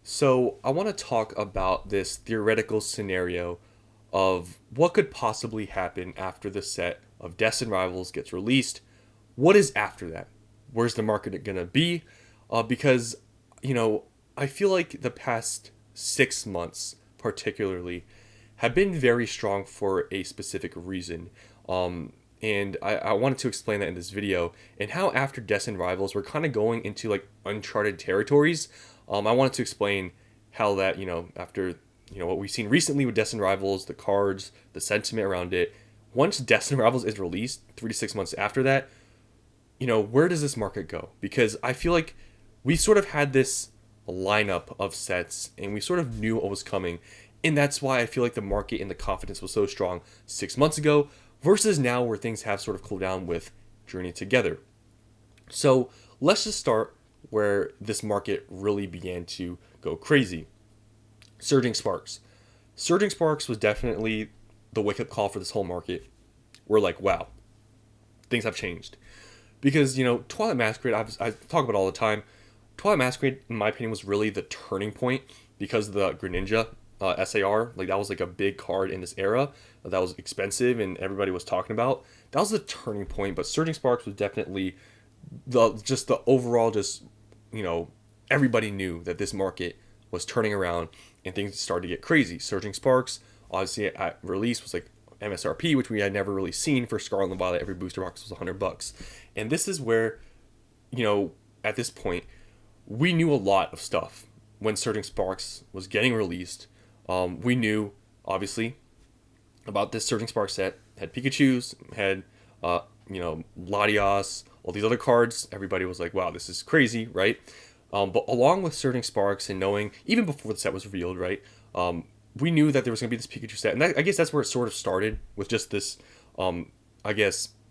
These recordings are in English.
So, I want to talk about this theoretical scenario of what could possibly happen after the set of Destined Rivals gets released. What is after that? Where's the market going to be? Because, you know, I feel like the past 6 months, particularly, have been very strong for a specific reason. And I wanted to explain that in this video and how after Destined Rivals we're kind of going into like uncharted territories. I wanted to explain how that, after, what we've seen recently with Destined Rivals, the cards, the sentiment around it, once Destined Rivals is released, 3 to 6 months after that, where does this market go? Because I feel like we sort of had this lineup of sets and we sort of knew what was coming. And that's why I feel like the market and the confidence was so strong 6 months ago versus now where things have sort of cooled down with Journey Together. So let's just start where this market really began to go crazy. Surging Sparks. Surging Sparks was definitely the wake up call for this whole market. We're like, wow, things have changed. Because, Twilight Masquerade, I talk about it all the time. Twilight Masquerade, in my opinion, was really the turning point because of the Greninja SAR. Like, that was like a big card in this era that was expensive and everybody was talking about. That was the turning point, but Surging Sparks was definitely the overall everybody knew that this market was turning around and things started to get crazy. Surging Sparks, obviously at release, was like MSRP, which we had never really seen for Scarlet and Violet. Every booster box was $100, and this is where, at this point, we knew a lot of stuff when Surging Sparks was getting released. We knew obviously about this Surging Sparks set. Had Pikachu's, had Latias, all these other cards. Everybody was like, wow, this is crazy, right? But along with Surging Sparks and knowing, even before the set was revealed, right, we knew that there was going to be this Pikachu set. And I guess that's where it sort of started, with just this,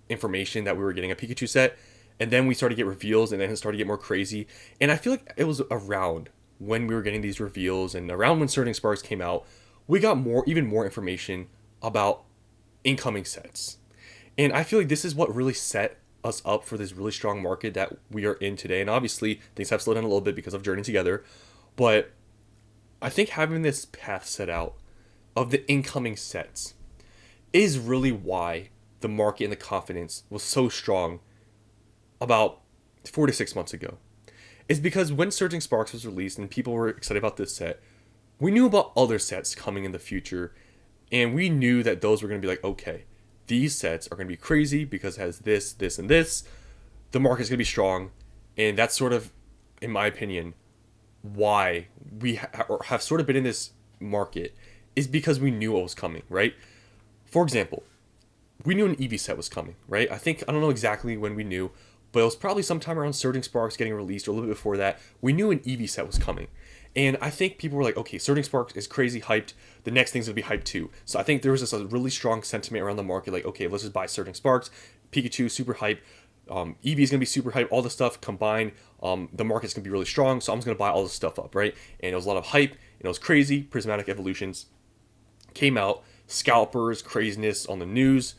information that we were getting a Pikachu set. And then we started to get reveals, and then it started to get more crazy. And I feel like it was around when we were getting these reveals and around when Surging Sparks came out, we got even more information about incoming sets. And I feel like this is what really set us up for this really strong market that we are in today. And obviously, things have slowed down a little bit because of Journey Together. But I think having this path set out of the incoming sets is really why the market and the confidence was so strong about 4 to 6 months ago. Is because when Surging Sparks was released and people were excited about this set, we knew about other sets coming in the future. And we knew that those were going to be like, okay, these sets are going to be crazy because it has this, this, and this. The market's going to be strong. And that's sort of, in my opinion, why we have sort of been in this market, is because we knew what was coming, right? For example, we knew an Eevee set was coming, right? I don't know exactly when we knew, but it was probably sometime around Surging Sparks getting released or a little bit before that. We knew an Eevee set was coming. And I think people were like, okay, Surging Sparks is crazy hyped. The next thing's going to be hyped too. So I think there was just a really strong sentiment around the market, like, okay, let's just buy Surging Sparks. Pikachu, super hype. Eevee is going to be super hype. All the stuff combined, the market's going to be really strong. So I'm just going to buy all this stuff up, right? And it was a lot of hype. And it was crazy. Prismatic Evolutions came out. Scalpers, craziness on the news.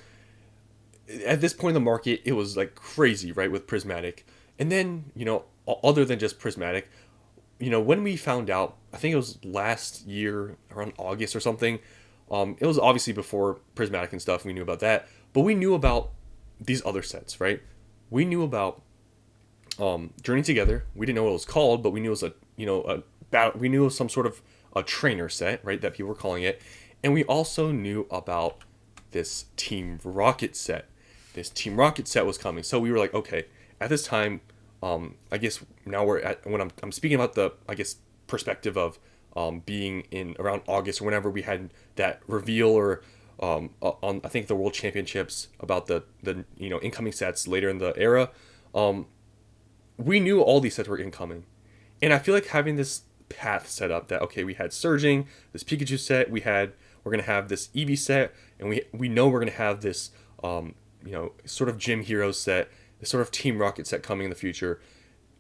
At this point in the market, it was like crazy, right, with Prismatic. And then, other than just Prismatic, when we found out, I think it was last year around August or something. It was obviously before Prismatic and stuff. We knew about that, but we knew about these other sets, right? We knew about Journey Together. We didn't know what it was called, but we knew it was we knew it was some sort of a trainer set, right? That people were calling it, and we also knew about this Team Rocket set. This Team Rocket set was coming, so we were like, okay, at this time. I guess now we're at when I'm speaking about the perspective of being in around August or whenever we had that reveal or on I think the World Championships about the incoming sets later in the era. We knew all these sets were incoming, and I feel like having this path set up that, okay, we had Surging, this Pikachu set, we're gonna have this Eevee set, and we know we're gonna have this sort of Gym Heroes set, this sort of Team Rocket set coming in the future.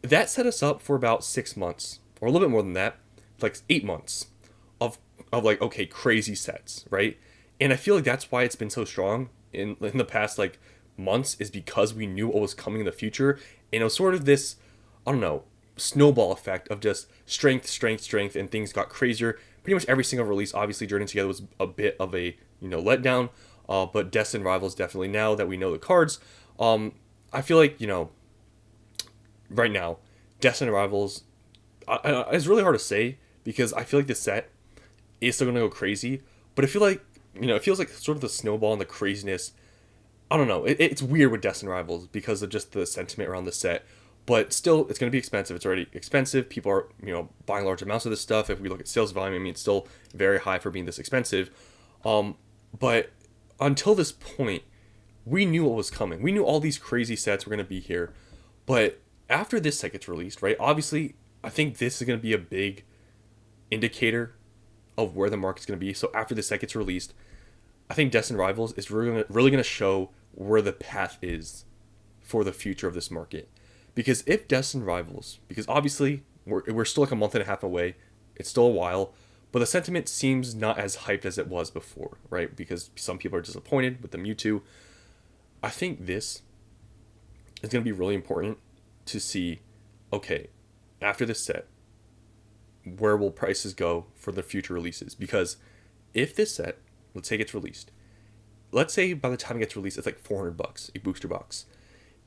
That set us up for about 6 months, or a little bit more than that, like 8 months of like, okay, crazy sets, right? And I feel like that's why it's been so strong in the past like months, is because we knew what was coming in the future. And it was sort of this, I don't know, snowball effect of just strength, strength, strength, and things got crazier. Pretty much every single release, obviously, Journey Together was a bit of a letdown, but Destined Rivals definitely. Now that we know the cards, I feel like right now, Destined Rivals, it's really hard to say because I feel like the set is still gonna go crazy, but I feel like it feels like sort of the snowball and the craziness. I don't know. It's weird with Destined Rivals because of just the sentiment around the set. But still, it's going to be expensive. It's already expensive. People are, buying large amounts of this stuff. If we look at sales volume, I mean, it's still very high for being this expensive. But until this point, we knew what was coming. We knew all these crazy sets were going to be here. But after this set gets released, right? Obviously, I think this is going to be a big indicator of where the market's going to be. So after this set gets released, I think Destined Rivals is really going to show where the path is for the future of this market. Because if Destined Rivals, because obviously we're still like a month and a half away, it's still a while, but the sentiment seems not as hyped as it was before, right? Because some people are disappointed with the Mewtwo. I think this is going to be really important to see, okay, after this set, where will prices go for the future releases? Because if this set, let's say it gets released, let's say by the time it gets released, it's like $400, a booster box.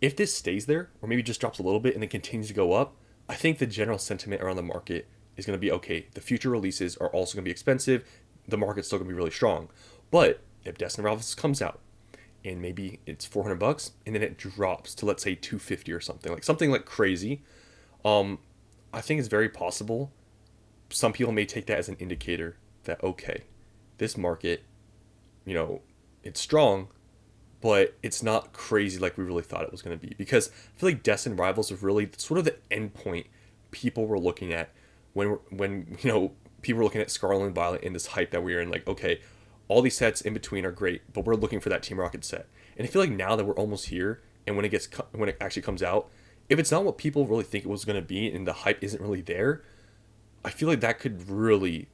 If this stays there, or maybe just drops a little bit and then continues to go up, I think the general sentiment around the market is going to be, okay, the future releases are also going to be expensive, the market's still going to be really strong. But if Destined Rivals comes out, and maybe it's $400, and then it drops to, let's say, $250 or something like crazy, I think it's very possible some people may take that as an indicator that, okay, this market, it's strong, but it's not crazy like we really thought it was going to be. Because I feel like Destined Rivals was really sort of the end point people were looking at when people were looking at Scarlet and Violet in this hype that we were in. Like, okay, all these sets in between are great, but we're looking for that Team Rocket set. And I feel like now that we're almost here, and when it actually comes out, if it's not what people really think it was going to be, and the hype isn't really there, I feel like that could really,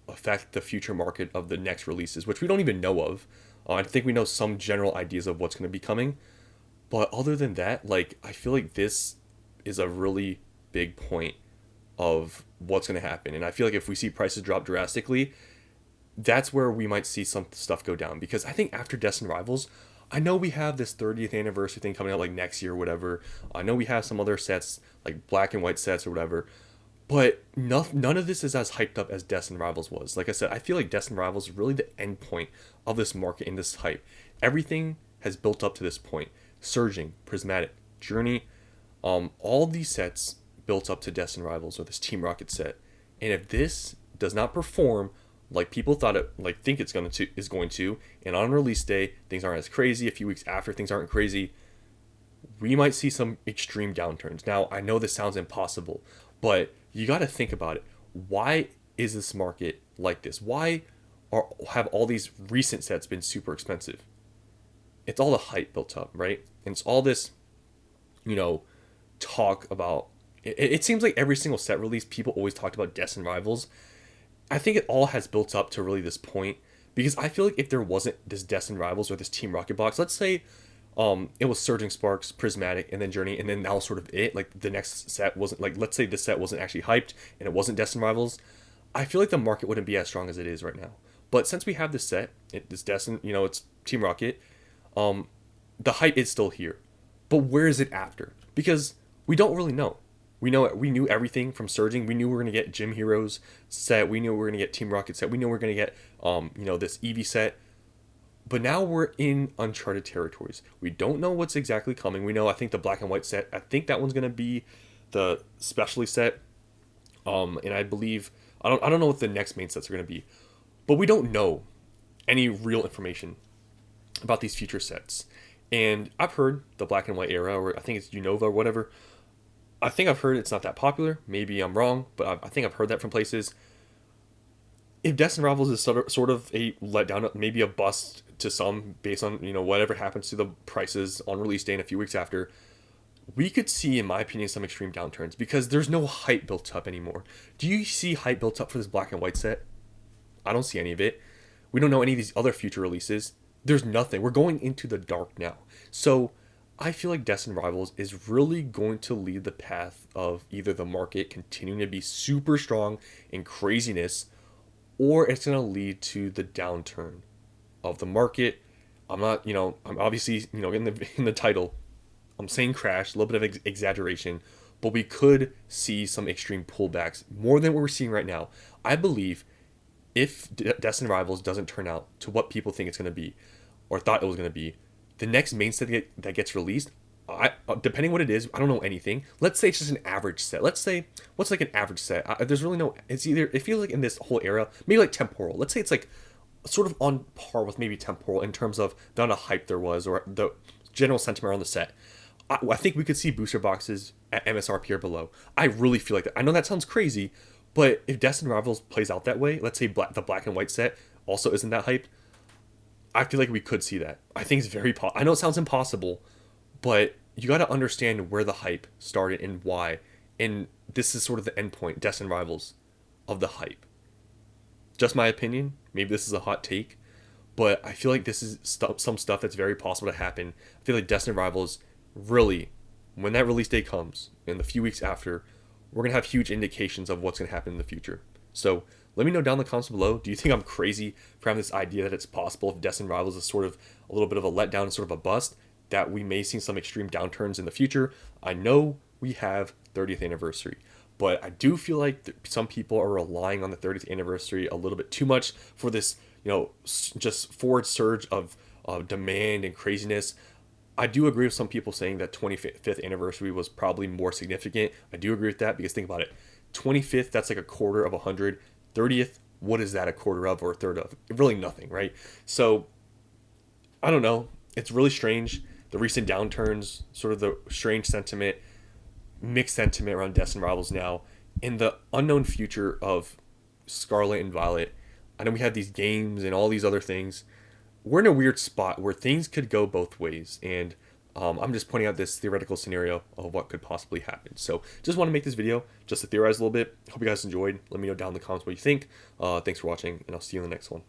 affect the future market of the next releases, which we don't even know of. I think we know some general ideas of what's going to be coming, but other than that, like, I feel like this is a really big point of what's going to happen. And I feel like if we see prices drop drastically, that's where we might see some stuff go down. Because I think after Destined Rivals, I know we have this 30th anniversary thing coming out like next year or whatever. I know we have some other sets, like black and white sets or whatever. But none of this is as hyped up as Destined Rivals was. Like I said, I feel like Destined Rivals is really the end point of this market and this hype. Everything has built up to this point. Surging, Prismatic, Journey, all these sets built up to Destined Rivals or this Team Rocket set. And if this does not perform like people thought it, like think it's going to, and on release day things aren't as crazy, a few weeks after things aren't crazy, we might see some extreme downturns. Now, I know this sounds impossible, but you got to think about it. Why is this market like this? Why have all these recent sets been super expensive? It's all the hype built up, right? And it's all this, talk about. It seems like every single set release, people always talked about Destined Rivals. I think it all has built up to really this point, because I feel like if there wasn't this Destined Rivals or this Team Rocket box, let's say it was Surging Sparks, Prismatic, and then Journey, and then that was sort of it. Like the next set wasn't, like, let's say this set wasn't actually hyped and it wasn't Destined Rivals, I feel like the market wouldn't be as strong as it is right now. But since we have this set, this Destined, it's Team Rocket, the hype is still here. But where is it after? Because we don't really know. We knew everything from Surging. We knew we were going to get Gym Heroes set. We knew we were going to get Team Rocket set. We knew we were going to get, this Eevee set. But now we're in uncharted territories. We don't know what's exactly coming. We know, I think the black and white set, I think that one's going to be the specialty set. And I believe, I don't know what the next main sets are going to be. But we don't know any real information about these future sets. And I've heard the black and white era, or I think it's Unova or whatever. I think I've heard it's not that popular. Maybe I'm wrong, but I think I've heard that from places. If Destined Rivals is sort of a letdown, maybe a bust to some, based on whatever happens to the prices on release day and a few weeks after, we could see, in my opinion, some extreme downturns because there's no hype built up anymore. Do you see hype built up for this black and white set? I don't see any of it. We don't know any of these other future releases. There's nothing. We're going into the dark now. So I feel like Destined Rivals is really going to lead the path of either the market continuing to be super strong in craziness, or it's going to lead to the downturn of the market. I'm not, I'm obviously, in the title, I'm saying crash, a little bit of exaggeration, but we could see some extreme pullbacks more than what we're seeing right now. I believe if Destined Rivals doesn't turn out to what people think it's going to be or thought it was going to be, the next main set that gets released, depending what it is, I don't know anything. Let's say it's just an average set. Let's say, what's like an average set? There's really no, it's either, it feels like in this whole era, maybe like Temporal. Let's say it's like sort of on par with maybe Temporal in terms of the amount of hype there was or the general sentiment around the set. I think we could see booster boxes at MSRP or below. I really feel like that. I know that sounds crazy, but if Destined Rivals plays out that way, let's say the black and white set also isn't that hyped, I feel like we could see that. I think it's very I know it sounds impossible, but you got to understand where the hype started and why. And this is sort of the endpoint, Destined Rivals, of the hype. Just my opinion. Maybe this is a hot take, but I feel like this is some stuff that's very possible to happen. I feel like Destined Rivals really, when that release day comes, in the few weeks after, we're going to have huge indications of what's going to happen in the future. So let me know down in the comments below. Do you think I'm crazy for having this idea that it's possible if Destined Rivals is sort of a little bit of a letdown and sort of a bust, that we may see some extreme downturns in the future? I know we have 30th anniversary, but I do feel like some people are relying on the 30th anniversary a little bit too much for this, just forward surge of demand and craziness. I do agree with some people saying that 25th anniversary was probably more significant. I do agree with that because think about it. 25th, that's like a quarter of 100. 30th, what is that a quarter of or a third of? Really nothing, right? So, I don't know. It's really strange. The recent downturns, sort of the strange sentiment, mixed sentiment around Destined Rivals now. In the unknown future of Scarlet and Violet, I know we have these games and all these other things. We're in a weird spot where things could go both ways, and I'm just pointing out this theoretical scenario of what could possibly happen. So just want to make this video just to theorize a little bit. Hope you guys enjoyed. Let me know down in the comments what you think. Thanks for watching, and I'll see you in the next one.